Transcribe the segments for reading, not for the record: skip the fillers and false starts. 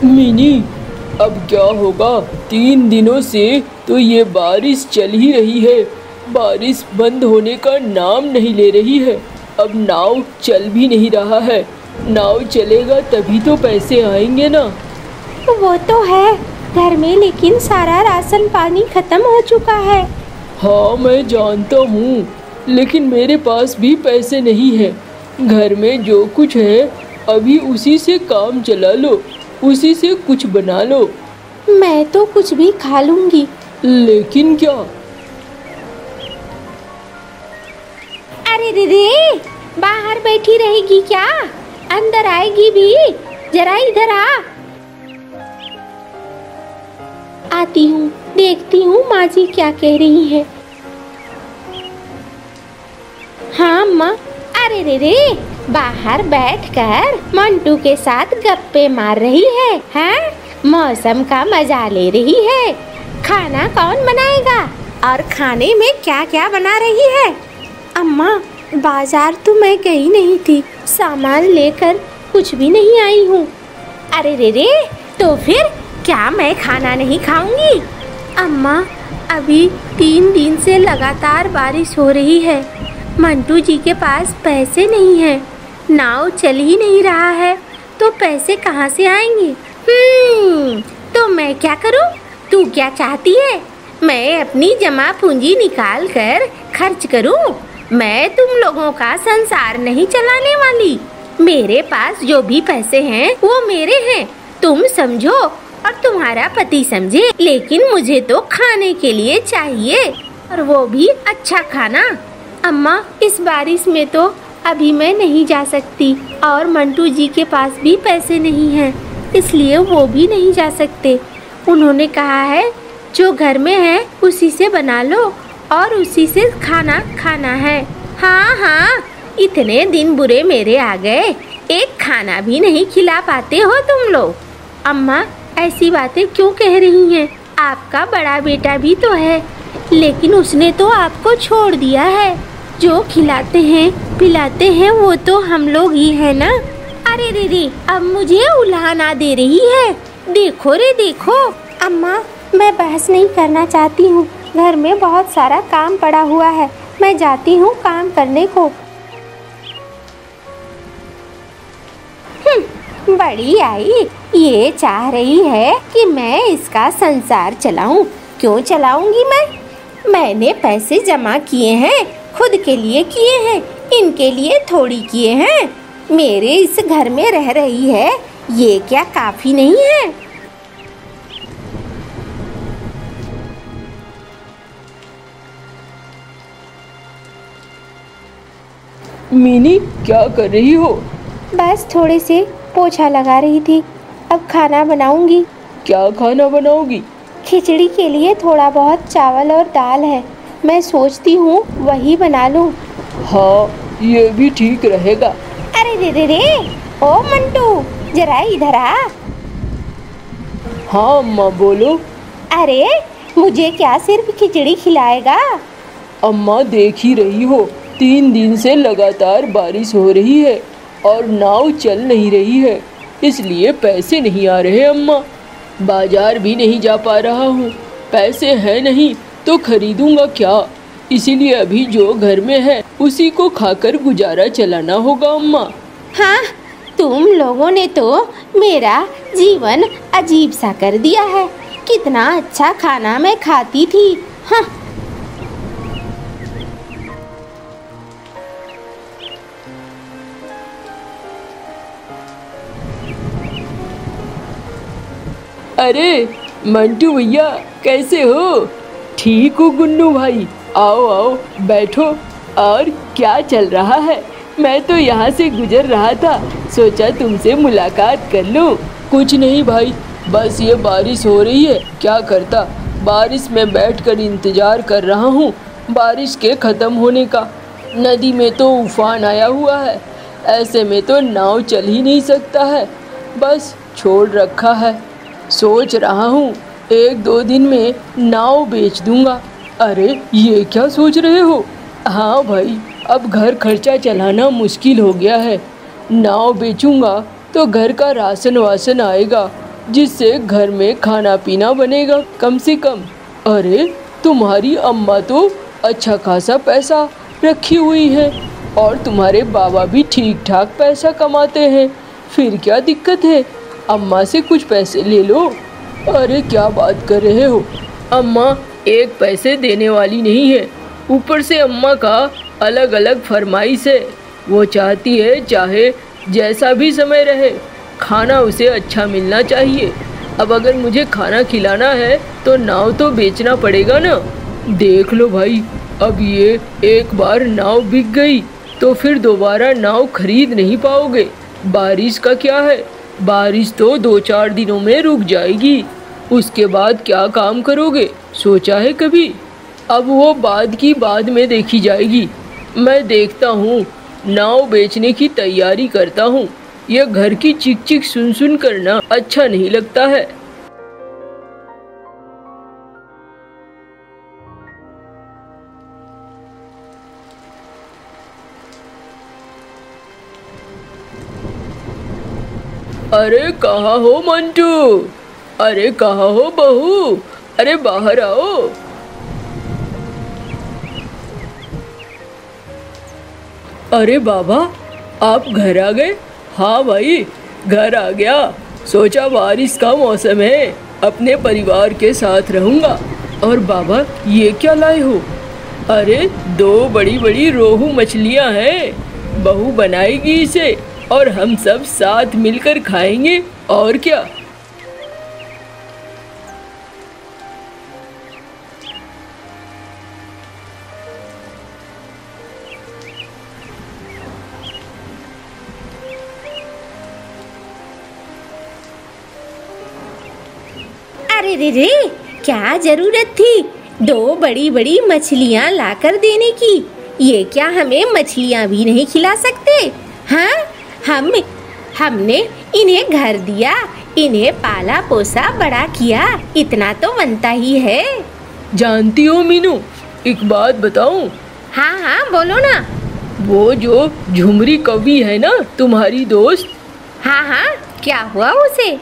Mini, अब क्या होगा? 3 दिनों से तो ये बारिश चल ही रही है। बारिश बंद होने का नाम नहीं ले रही है। अब नाव चल भी नहीं रहा है। नाव चलेगा तभी तो पैसे आएंगे ना। वो तो है घर में, लेकिन सारा राशन पानी खत्म हो चुका है। हाँ मैं जानता हूँ, लेकिन मेरे पास भी पैसे नहीं है। घर में जो कुछ है अभी उसी से काम चला लो, उसी से कुछ बना लो। मैं तो कुछ भी खा लूंगी। लेकिन क्या? अरे रे, बाहर बैठी रहेगी क्या? अंदर आएगी भी? जरा इधर आ। आती हूँ, देखती हूँ माँ जी क्या कह रही है। हाँ माँ। अरे रे, बाहर बैठकर मंटू के साथ गप्पे मार रही है, हैं? मौसम का मजा ले रही है। खाना कौन बनाएगा और खाने में क्या क्या बना रही है? अम्मा, बाजार तो मैं गई नहीं थी, सामान लेकर कुछ भी नहीं आई हूँ। अरे रे, तो फिर क्या मैं खाना नहीं खाऊंगी? अम्मा, अभी 3 दिन से लगातार बारिश हो रही है। मंटू जी के पास पैसे नहीं हैं, नाव चल ही नहीं रहा है, तो पैसे कहाँ से आएंगे? तो मैं क्या करूँ? तू क्या चाहती है? मैं अपनी जमा पूंजी निकाल कर खर्च करूँ? मैं तुम लोगों का संसार नहीं चलाने वाली। मेरे पास जो भी पैसे हैं वो मेरे हैं, तुम समझो और तुम्हारा पति समझे। लेकिन मुझे तो खाने के लिए चाहिए, और वो भी अच्छा खाना। अम्मा, इस बारिश में तो अभी मैं नहीं जा सकती, और मंटू जी के पास भी पैसे नहीं हैं, इसलिए वो भी नहीं जा सकते। उन्होंने कहा है जो घर में है उसी से बना लो और उसी से खाना खाना है। हाँ हाँ, इतने दिन बुरे मेरे आ गए, एक खाना भी नहीं खिला पाते हो तुम लोग। अम्मा, ऐसी बातें क्यों कह रही हैं? आपका बड़ा बेटा भी तो है, लेकिन उसने तो आपको छोड़ दिया है। जो खिलाते हैं पिलाते हैं वो तो हम लोग ही है ना। अरे रे, अब मुझे उल्हाना दे रही है। देखो रे देखो। अम्मा, मैं बहस नहीं करना चाहती हूँ, घर में बहुत सारा काम पड़ा हुआ है, मैं जाती हूँ काम करने को। बड़ी आई, ये चाह रही है कि मैं इसका संसार चलाऊं। क्यों चलाऊंगी मैंने पैसे जमा किए हैं, खुद के लिए किए हैं, इनके लिए थोड़ी किए हैं। मेरे इस घर में रह रही है, ये क्या काफी नहीं है? मिनी, क्या कर रही हो? बस थोड़े से पोछा लगा रही थी, अब खाना बनाऊंगी। क्या खाना बनाओगी? खिचड़ी के लिए थोड़ा बहुत चावल और दाल है, मैं सोचती हूँ वही बना लूँ। हाँ, ये भी ठीक रहेगा। अरे रे, ओ मंटू, जरा इधर आ। हाँ अम्मा, बोलो। अरे, मुझे क्या सिर्फ खिचड़ी खिलाएगा? अम्मा, देख ही रही हो 3 दिन से लगातार बारिश हो रही है और नाव चल नहीं रही है, इसलिए पैसे नहीं आ रहे अम्मा। बाजार भी नहीं जा पा रहा हूँ, पैसे हैं नहीं तो खरीदूंगा क्या? इसीलिए अभी जो घर में है उसी को खाकर गुजारा चलाना होगा अम्मा। हाँ, तुम लोगों ने तो मेरा जीवन अजीब सा कर दिया है। कितना अच्छा खाना मैं खाती थी। हाँ। अरे मंटू भैया, कैसे हो? ठीक हो गुन्नू भाई? आओ आओ बैठो। और क्या चल रहा है? मैं तो यहाँ से गुजर रहा था, सोचा तुमसे मुलाकात कर लूँ। कुछ नहीं भाई, बस ये बारिश हो रही है, क्या करता। बारिश में बैठकर इंतज़ार कर रहा हूँ बारिश के ख़त्म होने का। नदी में तो उफान आया हुआ है, ऐसे में तो नाव चल ही नहीं सकता है, बस छोड़ रखा है। सोच रहा हूँ 1-2 दिन में नाव बेच दूंगा। अरे ये क्या सोच रहे हो? हाँ भाई, अब घर खर्चा चलाना मुश्किल हो गया है। नाव बेचूंगा तो घर का राशन वासन आएगा जिससे घर में खाना पीना बनेगा कम से कम। अरे तुम्हारी अम्मा तो अच्छा खासा पैसा रखी हुई है और तुम्हारे बाबा भी ठीक ठाक पैसा कमाते हैं, फिर क्या दिक्कत है? अम्मा से कुछ पैसे ले लो। अरे क्या बात कर रहे हो, अम्मा एक पैसे देने वाली नहीं है, ऊपर से अम्मा का अलग अलग फरमाइश है। वो चाहती है चाहे जैसा भी समय रहे खाना उसे अच्छा मिलना चाहिए। अब अगर मुझे खाना खिलाना है तो नाव तो बेचना पड़ेगा ना। देख लो भाई, अब ये एक बार नाव बिक गई तो फिर दोबारा नाव खरीद नहीं पाओगे। बारिश का क्या है, बारिश तो 2-4 दिनों में रुक जाएगी, उसके बाद क्या काम करोगे, सोचा है कभी? अब वो बाद की बाद में देखी जाएगी। मैं देखता हूँ, नाव बेचने की तैयारी करता हूँ। यह घर की चिक चिक सुन सुन करना अच्छा नहीं लगता है। अरे कहाँ हो मंटू? अरे कहाँ हो बहू? अरे बाहर आओ। अरे बाबा, आप घर आ गए? हाँ भाई, घर आ गया। सोचा बारिश का मौसम है, अपने परिवार के साथ रहूँगा। और बाबा ये क्या लाए हो? अरे 2 बड़ी बड़ी रोहू मछलियाँ हैं, बहू बनाएगी इसे और हम सब साथ मिलकर खाएंगे, और क्या। अरे रे रे, क्या जरूरत थी 2 बड़ी बड़ी मछलियाँ लाकर देने की? ये क्या हमें मछलियाँ भी नहीं खिला सकते? हाँ, हमने इन्हें घर दिया, इन्हें पाला पोसा बड़ा किया, इतना तो बनता ही है। जानती हो मीनू, एक बात बताऊं? हाँ हाँ बोलो ना। वो जो झुमरी कवि है ना, तुम्हारी दोस्त। हाँ हाँ, क्या हुआ उसे?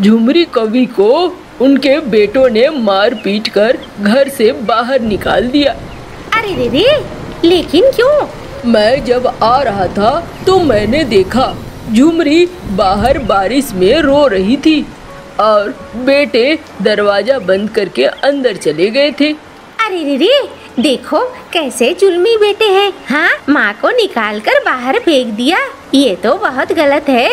झुमरी कवि को उनके बेटों ने मार पीट कर घर से बाहर निकाल दिया। अरे रे रे, लेकिन क्यों? मैं जब आ रहा था तो मैंने देखा झुमरी बाहर बारिश में रो रही थी और बेटे दरवाजा बंद करके अंदर चले गए थे। अरे रे रे, देखो कैसे जुल्मी बेटे हैं। हाँ, माँ को निकाल कर बाहर फेंक दिया, ये तो बहुत गलत है।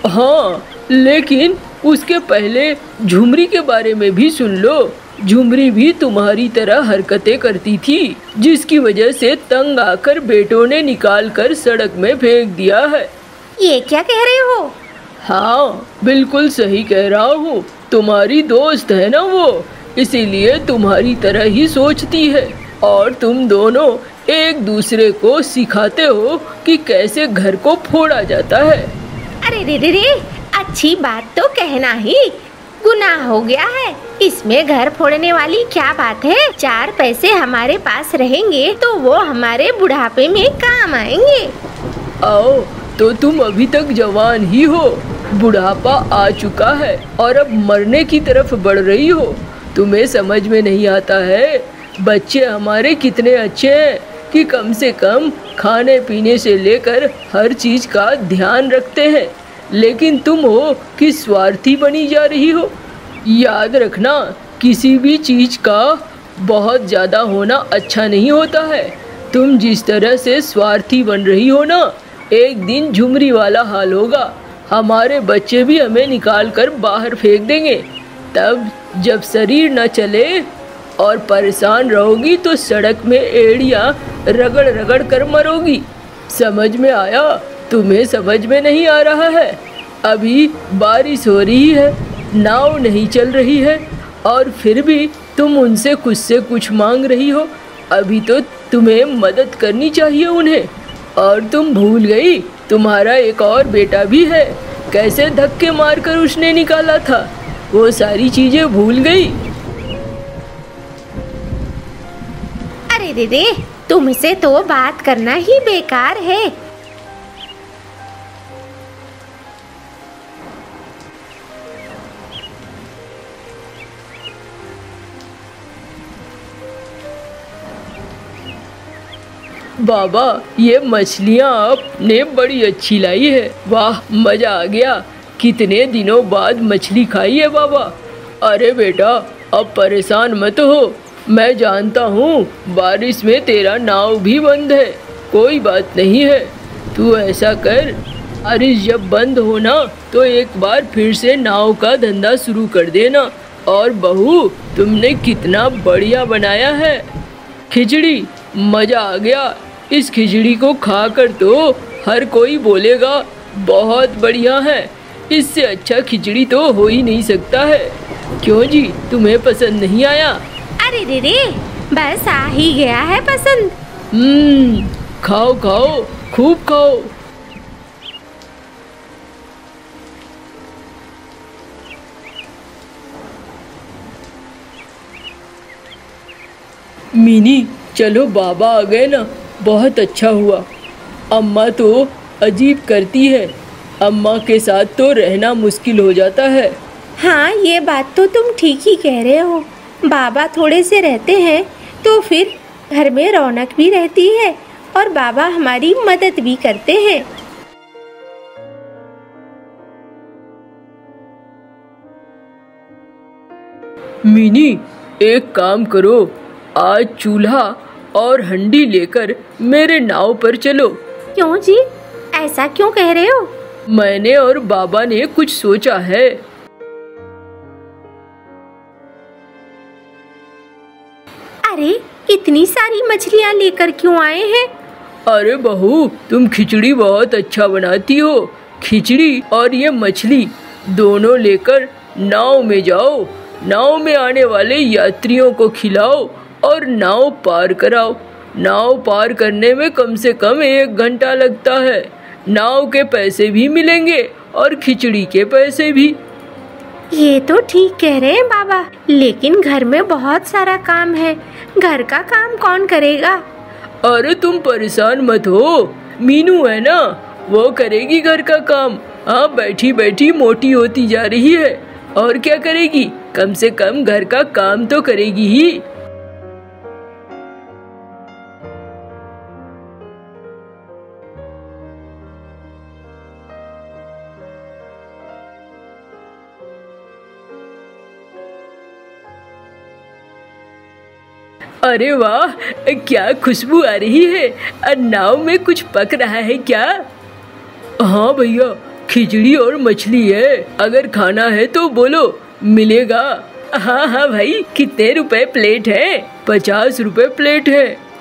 हाँ, लेकिन उसके पहले झुमरी के बारे में भी सुन लो। झुमरी भी तुम्हारी तरह हरकतें करती थी, जिसकी वजह से तंग आकर बेटों ने निकाल कर सड़क में फेंक दिया है। ये क्या कह रहे हो? हाँ, बिल्कुल सही कह रहा हूँ। तुम्हारी दोस्त है ना वो, इसीलिए तुम्हारी तरह ही सोचती है और तुम दोनों एक दूसरे को सिखाते हो कि कैसे घर को फोड़ा जाता है। अरे रे रे रे, अच्छी बात तो कहना ही गुनाह हो गया है। इसमें घर फोड़ने वाली क्या बात है? 4 पैसे हमारे पास रहेंगे तो वो हमारे बुढ़ापे में काम आएंगे। आओ, तो तुम अभी तक जवान ही हो, बुढ़ापा आ चुका है और अब मरने की तरफ बढ़ रही हो। तुम्हें समझ में नहीं आता है, बच्चे हमारे कितने अच्छे हैं कि कम से कम खाने पीने से लेकर हर चीज का ध्यान रखते हैं, लेकिन तुम हो कि स्वार्थी बनी जा रही हो। याद रखना, किसी भी चीज का बहुत ज़्यादा होना अच्छा नहीं होता है। तुम जिस तरह से स्वार्थी बन रही हो ना, एक दिन झुमरी वाला हाल होगा। हमारे बच्चे भी हमें निकाल कर बाहर फेंक देंगे। तब जब शरीर न चले और परेशान रहोगी तो सड़क में एड़ियाँ रगड़ रगड़ कर मरोगी। समझ में आया? तुम्हें समझ में नहीं आ रहा है? अभी बारिश हो रही है, नाव नहीं चल रही है और फिर भी तुम उनसे कुछ से कुछ मांग रही हो। अभी तो तुम्हें मदद करनी चाहिए उन्हें। और तुम भूल गई, तुम्हारा एक और बेटा भी है, कैसे धक्के मारकर उसने निकाला था। वो सारी चीजें भूल गई। अरे रे रे, तुमसे तो बात करना ही बेकार है। बाबा ये मछलियाँ आपने बड़ी अच्छी लाई है। वाह मजा आ गया। कितने दिनों बाद मछली खाई है बाबा। अरे बेटा अब परेशान मत हो, मैं जानता हूँ बारिश में तेरा नाव भी बंद है। कोई बात नहीं है, तू ऐसा कर, बारिश जब बंद हो ना तो एक बार फिर से नाव का धंधा शुरू कर देना। और बहू तुमने कितना बढ़िया बनाया है खिचड़ी, मजा आ गया। इस खिचड़ी को खाकर तो हर कोई बोलेगा बहुत बढ़िया है। इससे अच्छा खिचड़ी तो हो ही नहीं सकता है। क्यों जी, तुम्हें पसंद नहीं आया? अरे रे रे, बस आ ही गया है पसंद। खाओ खाओ, खूब खाओ। मिनी चलो बाबा आ गए ना, बहुत अच्छा हुआ। अम्मा तो अजीब करती है, अम्मा के साथ तो रहना मुश्किल हो जाता है। हाँ ये बात तो तुम ठीक ही कह रहे हो। बाबा थोड़े से रहते हैं तो फिर घर में रौनक भी रहती है और बाबा हमारी मदद भी करते हैं। मिनी एक काम करो, आज चूल्हा और हंडी लेकर मेरे नाव पर चलो। क्यों जी, ऐसा क्यों कह रहे हो? मैंने और बाबा ने कुछ सोचा है। अरे इतनी सारी मछलियाँ लेकर क्यों आए हैं? अरे बहू तुम खिचड़ी बहुत अच्छा बनाती हो। खिचड़ी और ये मछली दोनों लेकर नाव में जाओ, नाव में आने वाले यात्रियों को खिलाओ और नाव पार कराओ। नाव पार करने में कम से कम 1 घंटा लगता है। नाव के पैसे भी मिलेंगे और खिचड़ी के पैसे भी। ये तो ठीक कह रहे हैं बाबा, लेकिन घर में बहुत सारा काम है, घर का काम कौन करेगा? अरे तुम परेशान मत हो, मीनू है ना, वो करेगी घर का काम। हाँ बैठी बैठी मोटी होती जा रही है, और क्या करेगी, कम से कम घर का काम तो करेगी ही। अरे वाह क्या खुशबू आ रही है। नाव में कुछ पक रहा है क्या? हाँ भैया, खिचड़ी और मछली है, अगर खाना है तो बोलो मिलेगा। हाँ हाँ भाई, कितने रुपए प्लेट है? 50 रुपए प्लेट है।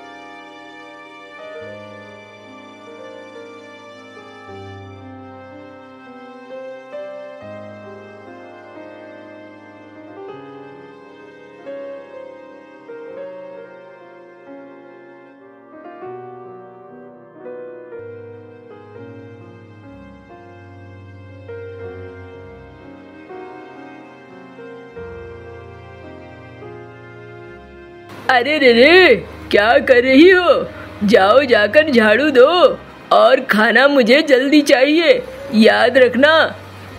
अरे रे रे, क्या कर रही हो? जाओ जाकर झाड़ू दो और खाना मुझे जल्दी चाहिए, याद रखना।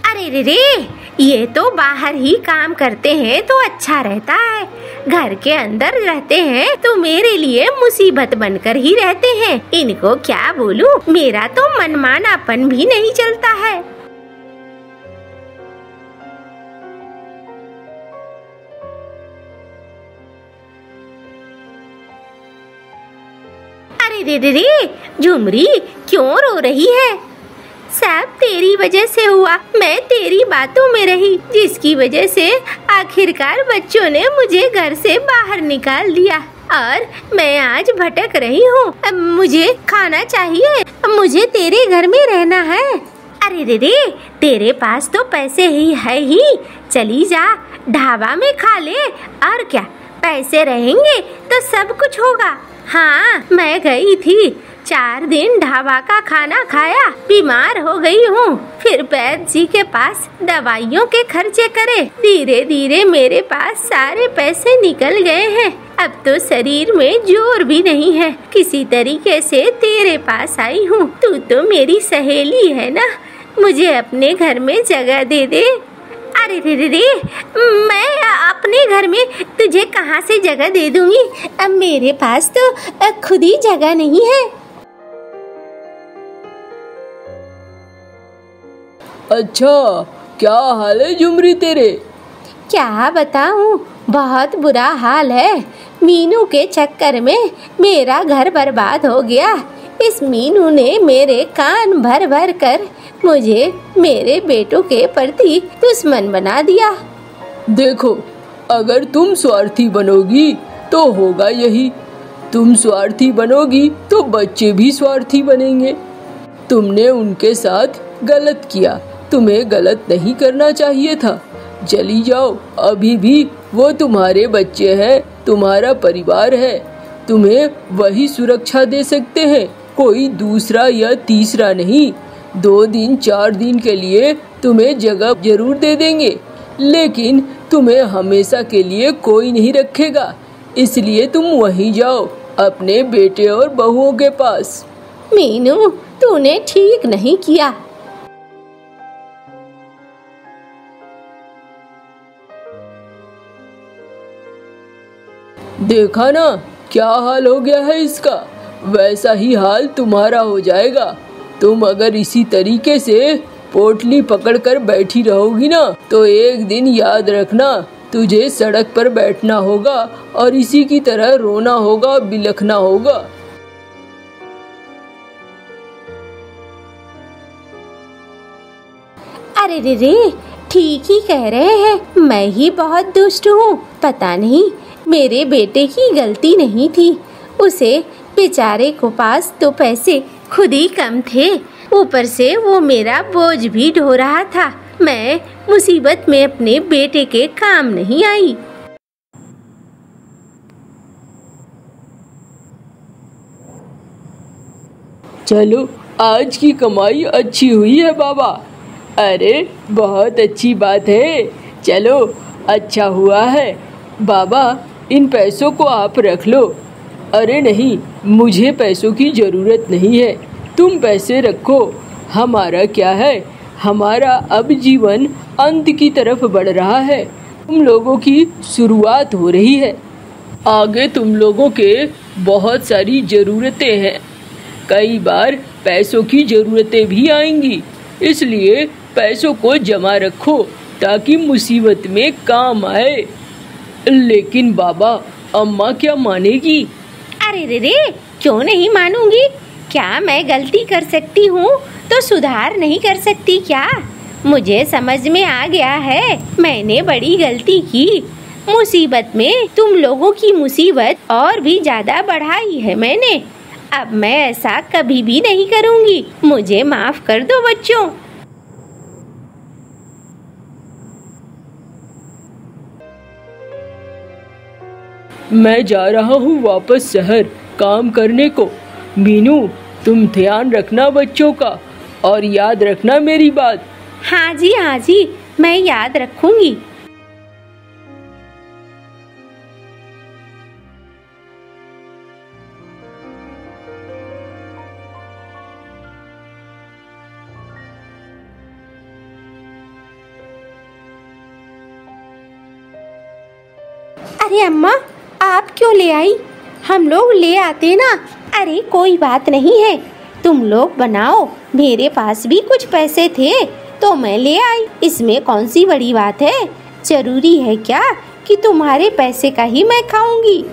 अरे रे रे, ये तो बाहर ही काम करते हैं तो अच्छा रहता है, घर के अंदर रहते हैं तो मेरे लिए मुसीबत बनकर ही रहते हैं। इनको क्या बोलूं, मेरा तो मनमानापन भी नहीं चलता है। अरे रे रे, झुमरी क्यों रो रही है? सब तेरी वजह से हुआ, मैं तेरी बातों में रही, जिसकी वजह से आखिरकार बच्चों ने मुझे घर से बाहर निकाल दिया और मैं आज भटक रही हूँ। अब मुझे खाना चाहिए, मुझे तेरे घर में रहना है। अरे रे रे, तेरे पास तो पैसे ही है ही, चली जा ढाबा में खा ले, और क्या, पैसे रहेंगे तो सब कुछ होगा। हाँ मैं गई थी, 4 दिन ढाबा का खाना खाया, बीमार हो गई हूँ, फिर वैद्य जी के पास दवाइयों के खर्चे करे, धीरे धीरे मेरे पास सारे पैसे निकल गए हैं। अब तो शरीर में जोर भी नहीं है, किसी तरीके से तेरे पास आई हूँ। तू तो मेरी सहेली है ना, मुझे अपने घर में जगह दे दे। अरे रे रे रे, मैं अपने घर में तुझे कहाँ से जगह दे दूंगी। अब मेरे पास तो खुद ही जगह नहीं है। अच्छा, क्या हाल है झुमरी तेरे? क्या बताऊं, बहुत बुरा हाल है। मीनू के चक्कर में मेरा घर बर्बाद हो गया। इस मीनू ने मेरे कान भर भर कर मुझे मेरे बेटों के प्रति दुश्मन बना दिया। देखो, अगर तुम स्वार्थी बनोगी तो होगा यही। तुम स्वार्थी बनोगी तो बच्चे भी स्वार्थी बनेंगे। तुमने उनके साथ गलत किया, तुम्हें गलत नहीं करना चाहिए था। चली जाओ, अभी भी वो तुम्हारे बच्चे हैं, तुम्हारा परिवार है। तुम्हें वही सुरक्षा दे सकते हैं, कोई दूसरा या तीसरा नहीं। 2 दिन 4 दिन के लिए तुम्हें जगह जरूर दे देंगे, लेकिन तुम्हें हमेशा के लिए कोई नहीं रखेगा। इसलिए तुम वहीं जाओ, अपने बेटे और बहुओं के पास। मीनू, तूने ठीक नहीं किया। देखा ना क्या हाल हो गया है इसका, वैसा ही हाल तुम्हारा हो जाएगा। तुम अगर इसी तरीके से पोटली पकड़कर बैठी रहोगी ना, तो एक दिन याद रखना, तुझे सड़क पर बैठना होगा और इसी की तरह रोना होगा, बिलखना होगा। अरे रे रे, ठीक ही कह रहे हैं, मैं ही बहुत दुष्ट हूँ। पता नहीं मेरे बेटे की गलती नहीं थी। उसे बेचारे को पास तो पैसे खुद ही कम थे, ऊपर से वो मेरा बोझ भी ढो रहा था। मैं मुसीबत में अपने बेटे के काम नहीं आई। चलो, आज की कमाई अच्छी हुई है बाबा। अरे बहुत अच्छी बात है। चलो, अच्छा हुआ है बाबा, इन पैसों को आप रख लो। अरे नहीं, मुझे पैसों की ज़रूरत नहीं है, तुम पैसे रखो। हमारा क्या है, हमारा अब जीवन अंत की तरफ बढ़ रहा है। तुम लोगों की शुरुआत हो रही है। आगे तुम लोगों के बहुत सारी ज़रूरतें हैं। कई बार पैसों की ज़रूरतें भी आएंगी, इसलिए पैसों को जमा रखो ताकि मुसीबत में काम आए। लेकिन बाबा, अम्मा क्या मानेगी? अरे रे रे, क्यों नहीं मानूंगी? क्या मैं गलती कर सकती हूँ तो सुधार नहीं कर सकती क्या? मुझे समझ में आ गया है, मैंने बड़ी गलती की। मुसीबत में तुम लोगों की मुसीबत और भी ज्यादा बढ़ाई है मैंने। अब मैं ऐसा कभी भी नहीं करूँगी। मुझे माफ कर दो बच्चों। मैं जा रहा हूँ वापस शहर काम करने को। मीनू, तुम ध्यान रखना बच्चों का और याद रखना मेरी बात। हाँ जी, मैं याद रखूंगी। अरे अम्मा, आप क्यों ले आई? हम लोग ले आते ना। अरे कोई बात नहीं है, तुम लोग बनाओ। मेरे पास भी कुछ पैसे थे तो मैं ले आई। इसमें कौन सी बड़ी बात है? जरूरी है क्या कि तुम्हारे पैसे का ही मैं खाऊंगी?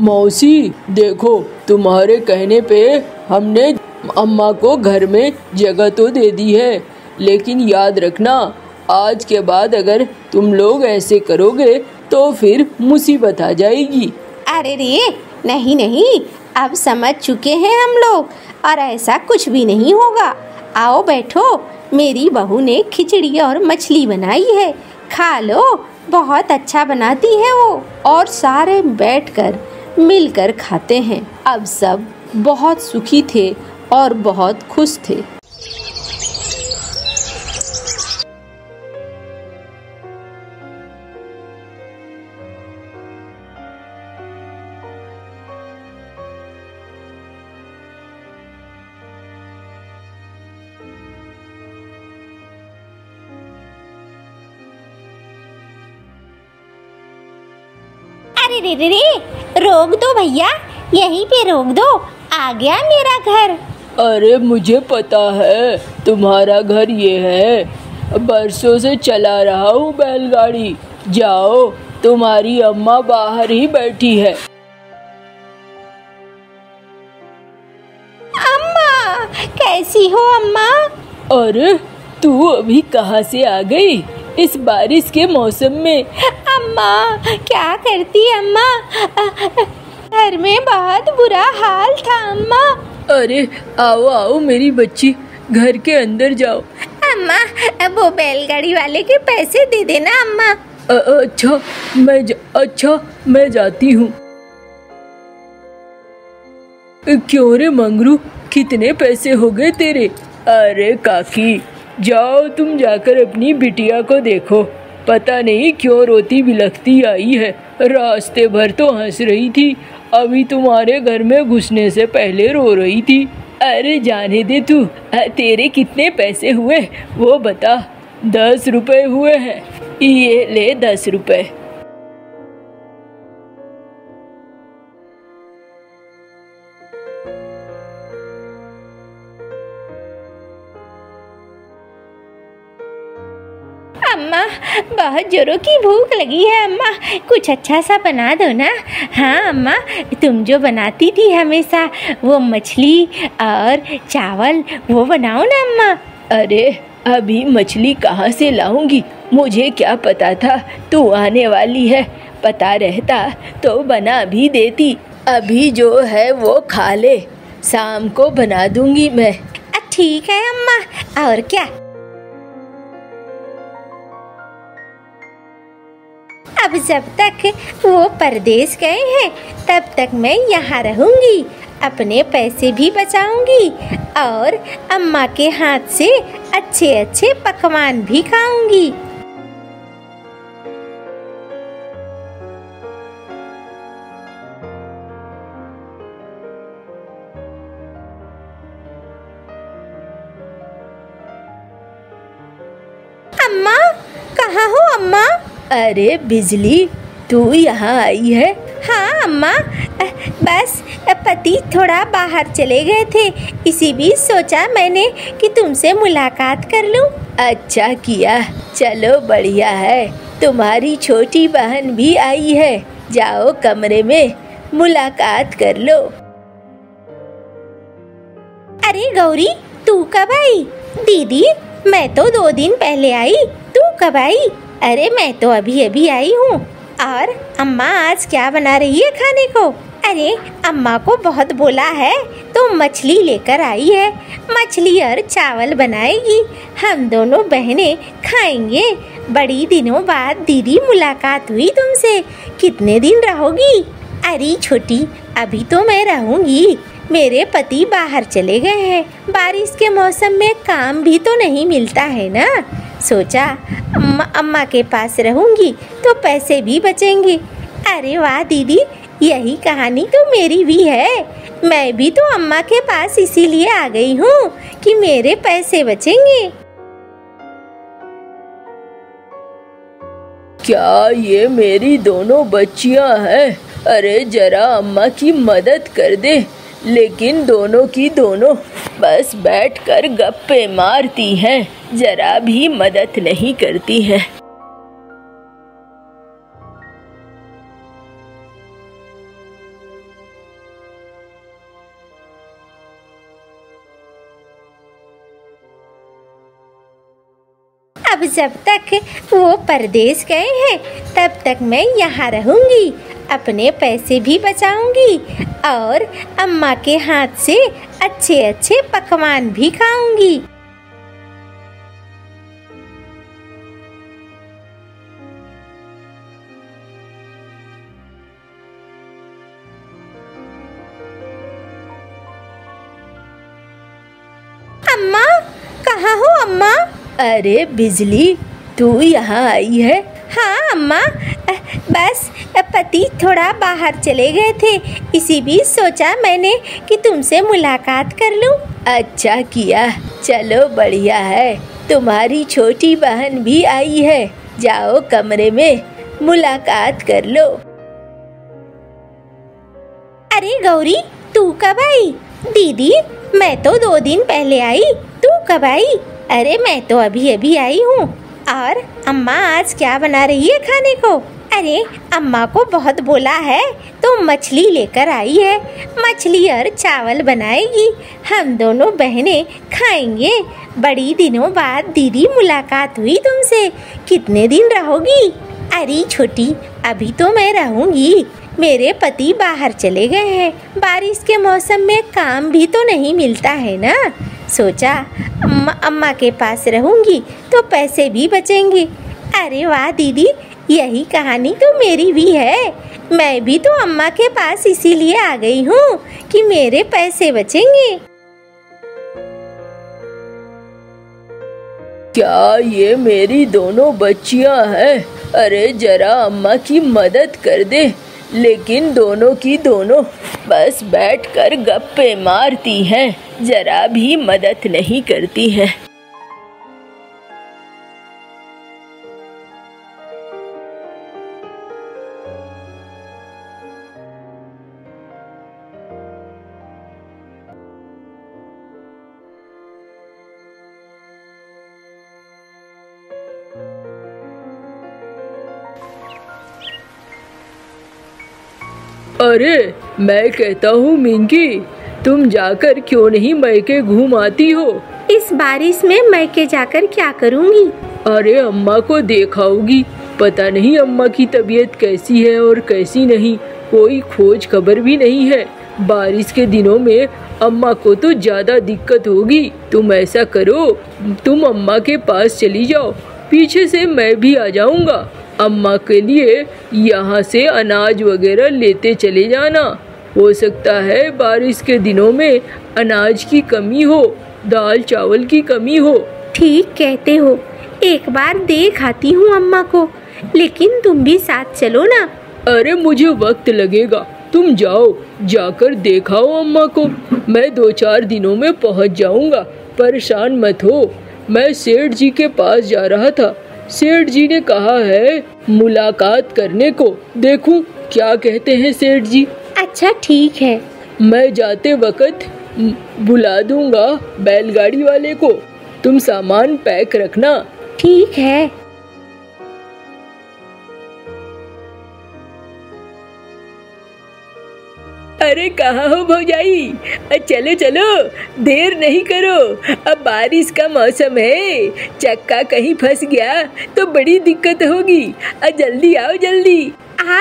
मौसी, देखो, तुम्हारे कहने पे हमने अम्मा को घर में जगह तो दे दी है, लेकिन याद रखना, आज के बाद अगर तुम लोग ऐसे करोगे तो फिर मुसीबत आ जाएगी। अरे रे, नहीं नहीं, अब समझ चुके हैं हम लोग और ऐसा कुछ भी नहीं होगा। आओ बैठो, मेरी बहू ने खिचड़ी और मछली बनाई है, खा लो। बहुत अच्छा बनाती है वो। और सारे बैठकर मिलकर खाते हैं। अब सब बहुत सुखी थे और बहुत खुश थे। अरे रे रे रे, रोक दो भैया, यहीं पे रोक दो, आ गया मेरा घर। अरे मुझे पता है तुम्हारा घर ये है, बरसों से चला रहा हूँ बैलगाड़ी। जाओ, तुम्हारी अम्मा बाहर ही बैठी है। अम्मा, कैसी हो अम्मा? अरे तू अभी कहाँ से आ गई इस बारिश के मौसम में? अम्मा, क्या करती अम्मा, घर में बहुत बुरा हाल था अम्मा। अरे आओ आओ मेरी बच्ची, घर के अंदर जाओ। अम्मा, वो बैलगाड़ी वाले के पैसे दे देना अम्मा। अच्छा मैं जाती हूँ। क्यों रे मंगरू, कितने पैसे हो गए तेरे? अरे काकी, जाओ तुम जाकर अपनी बिटिया को देखो, पता नहीं क्यों रोती बिलखती आई है। रास्ते भर तो हंस रही थी, अभी तुम्हारे घर में घुसने से पहले रो रही थी। अरे जाने दे तू, तेरे कितने पैसे हुए वो बता। 10 रुपए हुए हैं, ये ले 10 रुपए। अम्मा, बहुत जोरों की भूख लगी है अम्मा, कुछ अच्छा सा बना दो ना। हाँ अम्मा, तुम जो बनाती थी हमेशा, वो मछली और चावल वो बनाओ ना अम्मा। अरे अभी मछली कहाँ से लाऊंगी, मुझे क्या पता था तू आने वाली है। पता रहता तो बना भी देती। अभी जो है वो खा ले, शाम को बना दूंगी मैं। ठीक है अम्मा, और क्या। अब जब तक वो परदेश गए हैं तब तक मैं यहाँ रहूंगी, अपने पैसे भी बचाऊंगी और अम्मा के हाथ से अच्छे अच्छे पकवान भी खाऊंगी। अम्मा, कहाँ हो अम्मा? अरे बिजली, तू यहाँ आई है? हाँ अम्मा, बस पति थोड़ा बाहर चले गए थे, इसी बीच सोचा मैंने कि तुमसे मुलाकात कर लूं। अच्छा किया, चलो बढ़िया है। तुम्हारी छोटी बहन भी आई है, जाओ कमरे में मुलाकात कर लो। अरे गौरी, तू कब आई? दीदी, मैं तो 2 दिन पहले आई, तू कब आई? अरे मैं तो अभी अभी आई हूँ। और अम्मा आज क्या बना रही है खाने को? अरे अम्मा को बहुत बोला है तो मछली लेकर आई है, मछली और चावल बनाएगी, हम दोनों बहनें खाएंगे। बड़ी दिनों बाद दीदी मुलाकात हुई तुमसे, कितने दिन रहोगी? अरे छोटी, अभी तो मैं रहूंगी, मेरे पति बाहर चले गए हैं, बारिश के मौसम में काम भी तो नहीं मिलता है ना। सोचा अम्मा के पास रहूंगी तो पैसे भी बचेंगे। अरे वाह दीदी, यही कहानी तो मेरी भी है, मैं भी तो अम्मा के पास इसीलिए आ गई हूँ कि मेरे पैसे बचेंगे। क्या ये मेरी दोनों बच्चियां हैं? अरे जरा अम्मा की मदद कर दे। लेकिन दोनों की दोनों बस बैठकर गप्पे मारती हैं, जरा भी मदद नहीं करती हैं। अब जब तक वो परदेश गए हैं तब तक मैं यहाँ रहूंगी, अपने पैसे भी बचाऊंगी और अम्मा के हाथ से अच्छे अच्छे पकवान भी खाऊंगी। अम्मा। अरे बिजली, तू यहाँ आई है? हाँ अम्मा, बस पति थोड़ा बाहर चले गए थे, इसी बीच सोचा मैंने कि तुमसे मुलाकात कर लूं। अच्छा किया, चलो बढ़िया है। तुम्हारी छोटी बहन भी आई है, जाओ कमरे में मुलाकात कर लो। अरे गौरी, तू कब आई? दीदी, मैं तो 2 दिन पहले आई, तू कब आई? अरे मैं तो अभी अभी आई हूँ। और अम्मा आज क्या बना रही है खाने को? अरे अम्मा को बहुत बोला है तो मछली लेकर आई है, मछली और चावल बनाएगी, हम दोनों बहनें खाएंगे। बड़ी दिनों बाद दीदी मुलाकात हुई तुमसे, कितने दिन रहोगी? अरे छोटी, अभी तो मैं रहूंगी, मेरे पति बाहर चले गए हैं, बारिश के मौसम में काम भी तो नहीं मिलता है ना, सोचा अम्मा के पास रहूंगी तो पैसे भी बचेंगे। अरे वाह दीदी, यही कहानी तो मेरी भी है, मैं भी तो अम्मा के पास इसीलिए आ गई हूँ कि मेरे पैसे बचेंगे। क्या ये मेरी दोनों बच्चियां हैं? अरे जरा अम्मा की मदद कर दे। लेकिन दोनों की दोनों बस बैठकर गप्पे मारती हैं, जरा भी मदद नहीं करती हैं। अरे मैं कहता हूँ मिंकी, तुम जाकर क्यों नहीं मैके घूम आती हो? इस बारिश में मैके जाकर क्या करूँगी? अरे अम्मा को देखाओगी, पता नहीं अम्मा की तबीयत कैसी है और कैसी नहीं, कोई खोज खबर भी नहीं है। बारिश के दिनों में अम्मा को तो ज्यादा दिक्कत होगी। तुम ऐसा करो, तुम अम्मा के पास चली जाओ, पीछे से मैं भी आ जाऊंगा। अम्मा के लिए यहाँ से अनाज वगैरह लेते चले जाना, हो सकता है बारिश के दिनों में अनाज की कमी हो, दाल चावल की कमी हो। ठीक कहते हो, एक बार देख आती हूँ अम्मा को, लेकिन तुम भी साथ चलो ना। अरे मुझे वक्त लगेगा, तुम जाओ, जाकर देखाओ अम्मा को, मैं 2-4 दिनों में पहुँच जाऊँगा, परेशान मत हो। मैं सेठ जी के पास जा रहा था, सेठ जी ने कहा है मुलाकात करने को, देखूं क्या कहते हैं सेठ जी। अच्छा ठीक है, मैं जाते वक्त बुला दूंगा बैलगाड़ी वाले को, तुम सामान पैक रखना। ठीक है। अरे कहाँ हो भौजाई, चलो चलो, देर नहीं करो, अब बारिश का मौसम है, चक्का कहीं फंस गया तो बड़ी दिक्कत होगी। जल्दी आओ जल्दी। आ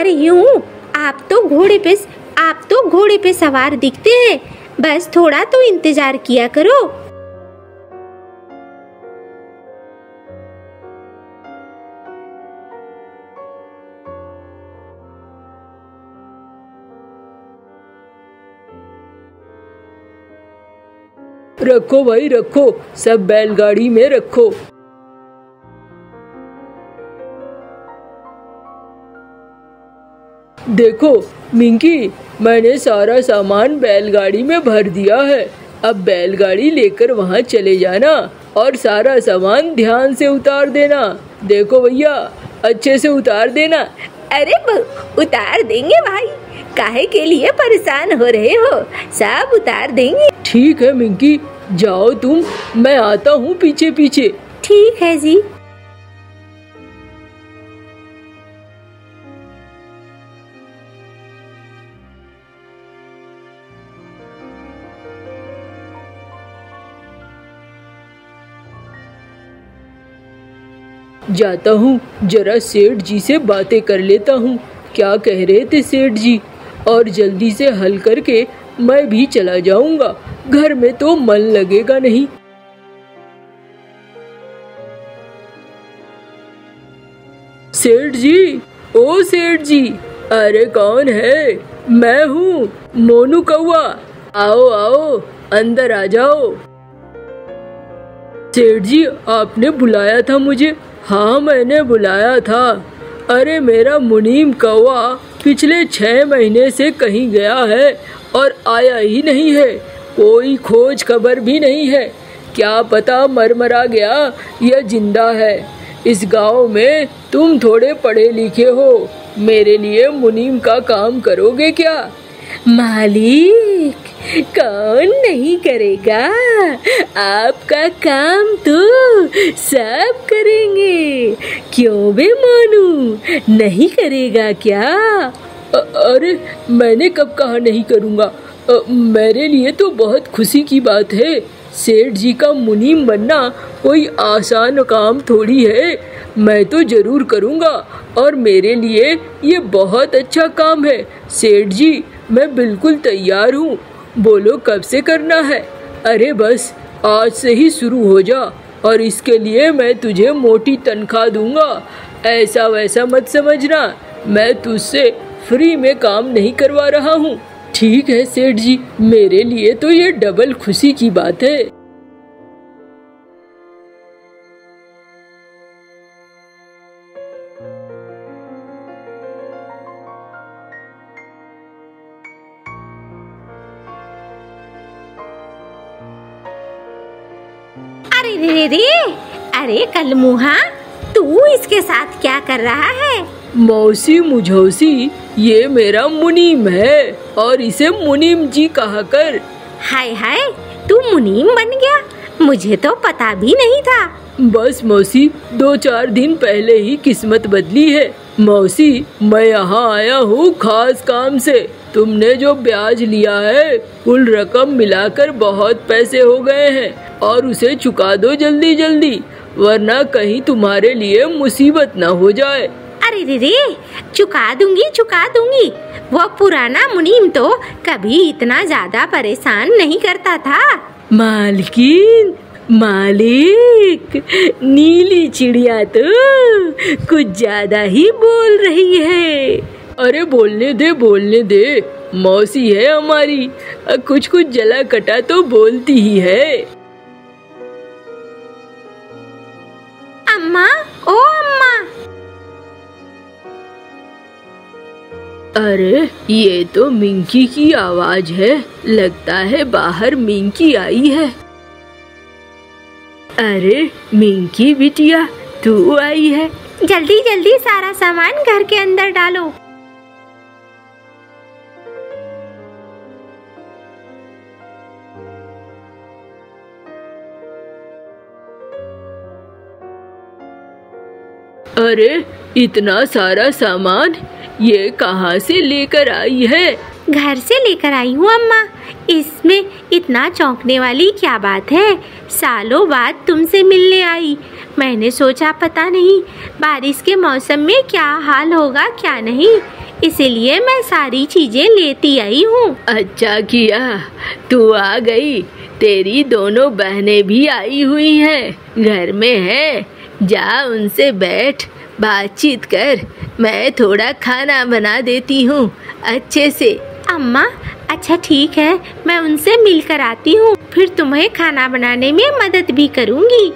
रही हूँ। आप तो घोड़े पे सवार दिखते हैं, बस थोड़ा तो इंतजार किया करो। रखो भाई रखो, सब बैलगाड़ी में रखो। देखो मिंकी, मैंने सारा सामान बैलगाड़ी में भर दिया है, अब बैलगाड़ी लेकर वहाँ चले जाना और सारा सामान ध्यान से उतार देना। देखो भैया, अच्छे से उतार देना। अरे उतार देंगे भाई, काहे के लिए परेशान हो रहे हो, सब उतार देंगे। ठीक है मिंकी, जाओ तुम, मैं आता हूँ पीछे पीछे। ठीक है जी। जाता हूँ, जरा सेठ जी से बातें कर लेता हूँ, क्या कह रहे थे सेठ जी, और जल्दी से हल करके मैं भी चला जाऊंगा, घर में तो मन लगेगा नहीं। सेठ जी, ओ सेठ जी, अरे कौन है? मैं हूँ मोनू कौआ, आओ आओ अंदर आ जाओ। सेठ जी, आपने बुलाया था मुझे? हाँ, मैंने बुलाया था। अरे मेरा मुनीम कौवा पिछले 6 महीने से कहीं गया है और आया ही नहीं है। कोई खोज खबर भी नहीं है। क्या पता मरा गया या जिंदा है। इस गांव में तुम थोड़े पढ़े लिखे हो, मेरे लिए मुनीम का काम करोगे क्या? मालिक, कौन नहीं करेगा? आपका काम तो सब करेंगे। क्यों बे मोनू, नहीं करेगा क्या? अरे मैंने कब कहा नहीं करूँगा। मेरे लिए तो बहुत खुशी की बात है। सेठ जी का मुनीम बनना कोई आसान काम थोड़ी है। मैं तो जरूर करूँगा और मेरे लिए ये बहुत अच्छा काम है। सेठ जी, मैं बिल्कुल तैयार हूँ। बोलो कब से करना है? अरे बस आज से ही शुरू हो जा और इसके लिए मैं तुझे मोटी तनख्वाह दूंगा। ऐसा वैसा मत समझना, मैं तुझसे फ्री में काम नहीं करवा रहा हूँ। ठीक है सेठ जी, मेरे लिए तो ये डबल खुशी की बात है। अरे रे रे, अरे कलमुहा, तू इसके साथ क्या कर रहा है? मौसी मुझौसी, ये मेरा मुनीम है और इसे मुनीम जी कहा कर। हाय हाय, तू मुनीम बन गया, मुझे तो पता भी नहीं था। बस मौसी, 2-4 दिन पहले ही किस्मत बदली है। मौसी, मैं यहाँ आया हूँ खास काम से। तुमने जो ब्याज लिया है, कुल रकम मिलाकर बहुत पैसे हो गए हैं और उसे चुका दो जल्दी जल्दी, वरना कहीं तुम्हारे लिए मुसीबत न हो जाए। अरे रे, चुका दूंगी। वो पुराना मुनीम तो कभी इतना ज्यादा परेशान नहीं करता था। मालकिन, मालिक, नीली चिड़िया तो कुछ ज्यादा ही बोल रही है। अरे बोलने दे, मौसी है हमारी, कुछ जला कटा तो बोलती ही है। अम्मा, ओ अम्मा। अरे ये तो मिंकी की आवाज है, लगता है बाहर मिंकी आई है। अरे मिंकी बिटिया, तू आई है? जल्दी जल्दी सारा सामान घर के अंदर डालो। अरे इतना सारा सामान ये कहाँ से लेकर आई है? घर से लेकर आई हूँ अम्मा। इसमें इतना चौंकने वाली क्या बात है? सालों बाद तुमसे मिलने आई। मैंने सोचा पता नहीं बारिश के मौसम में क्या हाल होगा क्या नहीं, इसीलिए मैं सारी चीजें लेती आई हूँ। अच्छा किया, तू आ गई। तेरी दोनों बहनें भी आई हुई हैं, घर में है। जा उनसे बैठ, बातचीत कर। मैं थोड़ा खाना बना देती हूँ अच्छे से। अम्मा, अच्छा ठीक है, मैं उनसे मिलकर आती हूँ, फिर तुम्हें खाना बनाने में मदद भी करूँगी।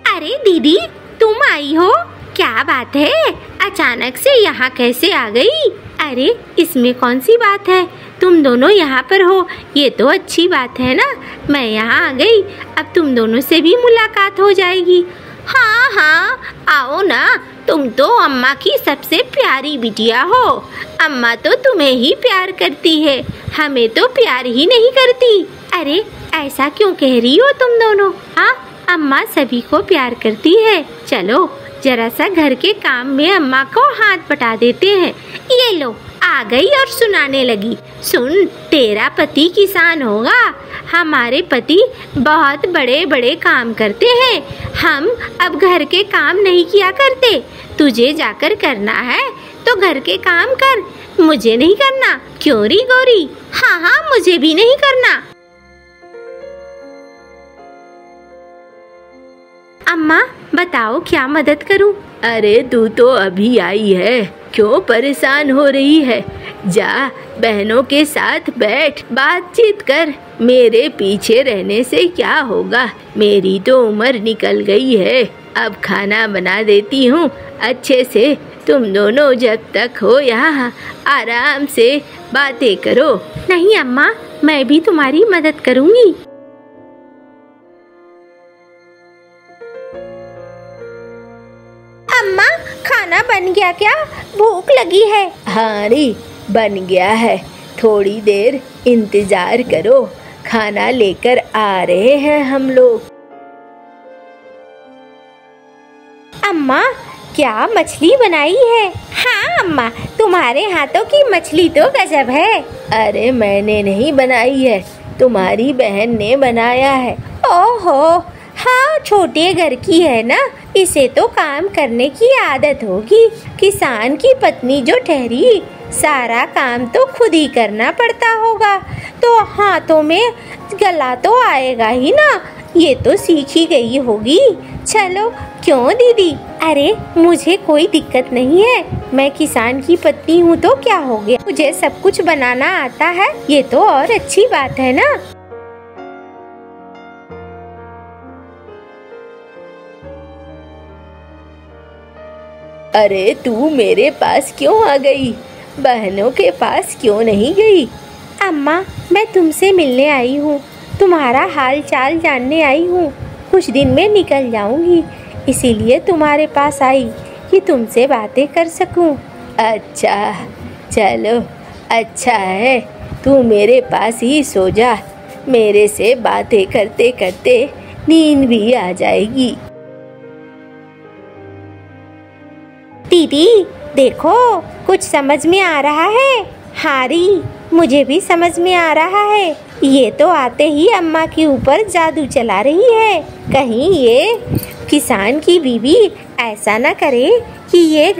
अरे दीदी, तुम आई हो? क्या बात है, अचानक से यहाँ कैसे आ गई? अरे इसमें कौन सी बात है, तुम दोनों यहाँ पर हो, ये तो अच्छी बात है ना। मैं यहाँ आ गई, अब तुम दोनों से भी मुलाकात हो जाएगी। हाँ हाँ, आओ ना, तुम तो अम्मा की सबसे प्यारी बिटिया हो। अम्मा तो तुम्हें ही प्यार करती है, हमें तो प्यार ही नहीं करती। अरे ऐसा क्यों कह रही हो तुम दोनों? हाँ, अम्मा सभी को प्यार करती है। चलो जरा सा घर के काम में अम्मा को हाथ बटा देते हैं। ये लो, आ गई और सुनाने लगी। सुन, तेरा पति किसान होगा, हमारे पति बहुत बड़े बड़े काम करते हैं। हम अब घर के काम नहीं किया करते। तुझे जाकर करना है तो घर के काम कर, मुझे नहीं करना। क्यों री गौरी? हाँ हाँ, मुझे भी नहीं करना। अम्मा बताओ क्या मदद करूं? अरे तू तो अभी आई है, क्यों परेशान हो रही है? जा बहनों के साथ बैठ, बातचीत कर। मेरे पीछे रहने से क्या होगा, मेरी तो उम्र निकल गई है। अब खाना बना देती हूँ अच्छे से। तुम दोनों जब तक हो यहाँ आराम से बातें करो। नहीं अम्मा, मैं भी तुम्हारी मदद करूँगी। अम्मा, खाना बन गया क्या? भूख लगी है। हाँ री, बन गया है। थोड़ी देर इंतजार करो, खाना लेकर आ रहे हैं हम लोग। अम्मा, क्या मछली बनाई है? हाँ अम्मा, तुम्हारे हाथों की मछली तो गजब है। अरे मैंने नहीं बनाई है, तुम्हारी बहन ने बनाया है। ओहो, हाँ छोटे घर की है ना, इसे तो काम करने की आदत होगी। किसान की पत्नी जो ठहरी, सारा काम तो खुद ही करना पड़ता होगा, तो हाथों में गला तो आएगा ही ना। ये तो सीखी गई होगी। चलो क्यों दीदी, अरे मुझे कोई दिक्कत नहीं है, मैं किसान की पत्नी हूँ तो क्या हो गया, मुझे सब कुछ बनाना आता है, ये तो और अच्छी बात है ना। अरे तू मेरे पास क्यों आ गई, बहनों के पास क्यों नहीं गई? अम्मा, मैं तुमसे मिलने आई हूँ, तुम्हारा हाल चाल जानने आई हूँ। कुछ दिन में निकल जाऊँगी, इसीलिए तुम्हारे पास आई कि तुमसे बातें कर सकूं। अच्छा चलो, अच्छा है, तू मेरे पास ही सो जा, मेरे से बातें करते करते नींद भी आ जाएगी। दीदी देखो, कुछ समझ में आ रहा है। हारी, मुझे भी समझ में आ रहा है। ये तो आते ही अम्मा के ऊपर जादू चला रही है। कहीं ये किसान की बीवी ऐसा ना करे कि ये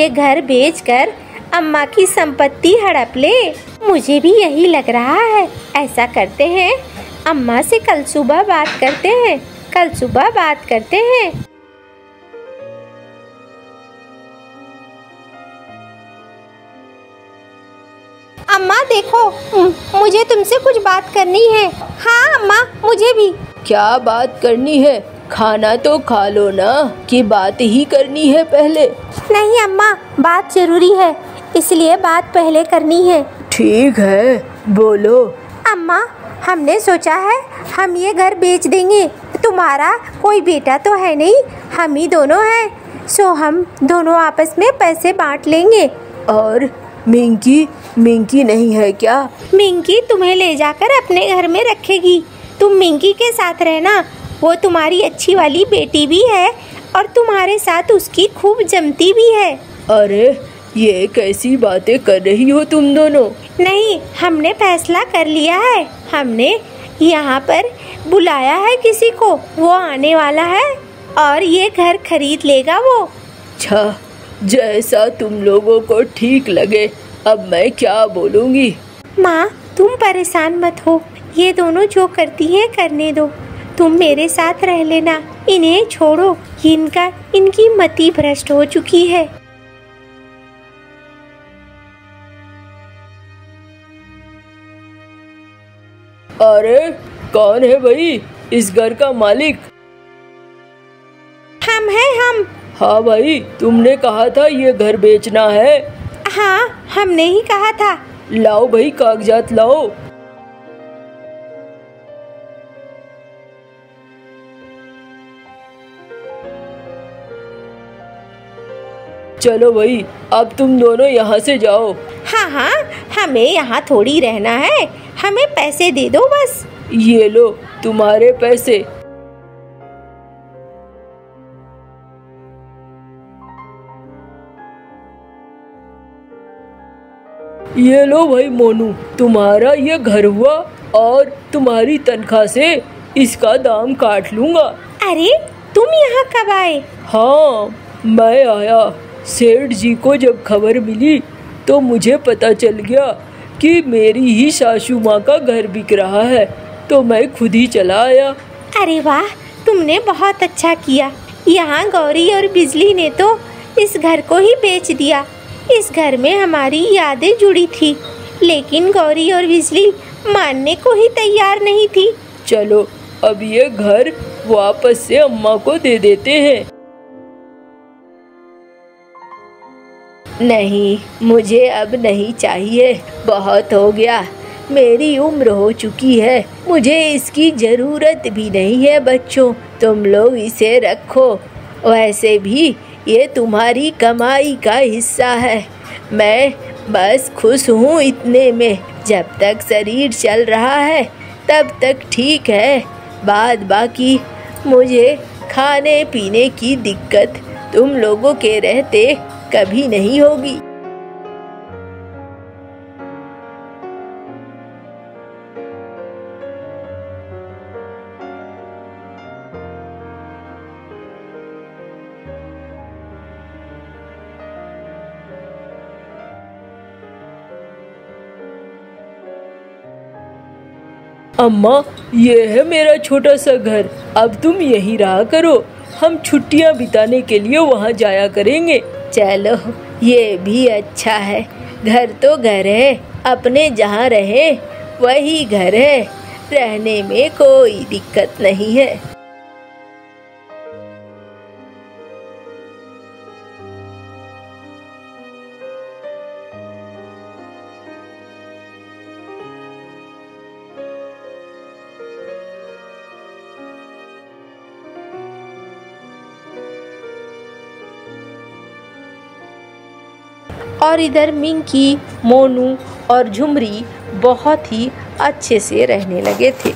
घर बेचकर अम्मा की संपत्ति हड़प ले। मुझे भी यही लग रहा है। ऐसा करते हैं, अम्मा से कल सुबह बात करते हैं। अम्मा देखो, मुझे तुमसे कुछ बात करनी है। हाँ अम्मा, मुझे भी। क्या बात करनी है? खाना तो खा लो ना, कि बात ही करनी है पहले? नहीं अम्मा, बात जरूरी है, इसलिए बात पहले करनी है। ठीक है, बोलो। अम्मा, हमने सोचा है हम ये घर बेच देंगे। तुम्हारा कोई बेटा तो है नहीं, हम ही दोनों हैं, सो हम दोनों आपस में पैसे बांट लेंगे। और मिंकी नहीं है क्या? मिंकी तुम्हें ले जाकर अपने घर में रखेगी। तुम मिंकी के साथ रहना, वो तुम्हारी अच्छी वाली बेटी भी है और तुम्हारे साथ उसकी खूब जमती भी है। अरे ये कैसी बातें कर रही हो तुम दोनों? नहीं, हमने फैसला कर लिया है। हमने यहाँ पर बुलाया है किसी को, वो आने वाला है और ये घर खरीद लेगा वो। अच्छा, जैसा तुम लोगों को ठीक लगे, अब मैं क्या बोलूँगी। माँ, तुम परेशान मत हो, ये दोनों जो करती हैं करने दो। तुम मेरे साथ रह लेना, इन्हें छोड़ो, इनकी मति भ्रष्ट हो चुकी है। अरे कौन है भाई इस घर का मालिक? हम हैं। हाँ भाई, तुमने कहा था ये घर बेचना है। हाँ, हमने ही कहा था। लाओ भाई, कागजात लाओ। चलो भाई, अब तुम दोनों यहाँ से जाओ। हाँ, हमें यहाँ थोड़ी रहना है, हमें पैसे दे दो बस। ये लो तुम्हारे पैसे। ये लो भाई मोनू, तुम्हारा ये घर हुआ और तुम्हारी तनख्वाह से इसका दाम काट लूँगा। अरे तुम यहाँ कब आए? हाँ, मैं आया। सेठ जी को जब खबर मिली तो मुझे पता चल गया कि मेरी ही सासू माँ का घर बिक रहा है, तो मैं खुद ही चला आया। अरे वाह, तुमने बहुत अच्छा किया। यहाँ गौरी और बिजली ने तो इस घर को ही बेच दिया। इस घर में हमारी यादें जुड़ी थी, लेकिन गौरी और बिजली मानने को ही तैयार नहीं थी। चलो अब ये घर वापस से अम्मा को दे देते हैं। नहीं, मुझे अब नहीं चाहिए, बहुत हो गया, मेरी उम्र हो चुकी है, मुझे इसकी ज़रूरत भी नहीं है। बच्चों, तुम लोग इसे रखो, वैसे भी ये तुम्हारी कमाई का हिस्सा है। मैं बस खुश हूँ इतने में, जब तक शरीर चल रहा है तब तक ठीक है, बाद बाकी मुझे खाने पीने की दिक्कत तुम लोगों के रहते कभी नहीं होगी। अम्मा, ये है मेरा छोटा सा घर, अब तुम यहीं रहा करो, हम छुट्टियां बिताने के लिए वहाँ जाया करेंगे। चलो, ये भी अच्छा है, घर तो घर है, अपने जहाँ रहे वही घर है, रहने में कोई दिक्कत नहीं है। और इधर मिंकी, मोनू और झुमरी बहुत ही अच्छे से रहने लगे थे।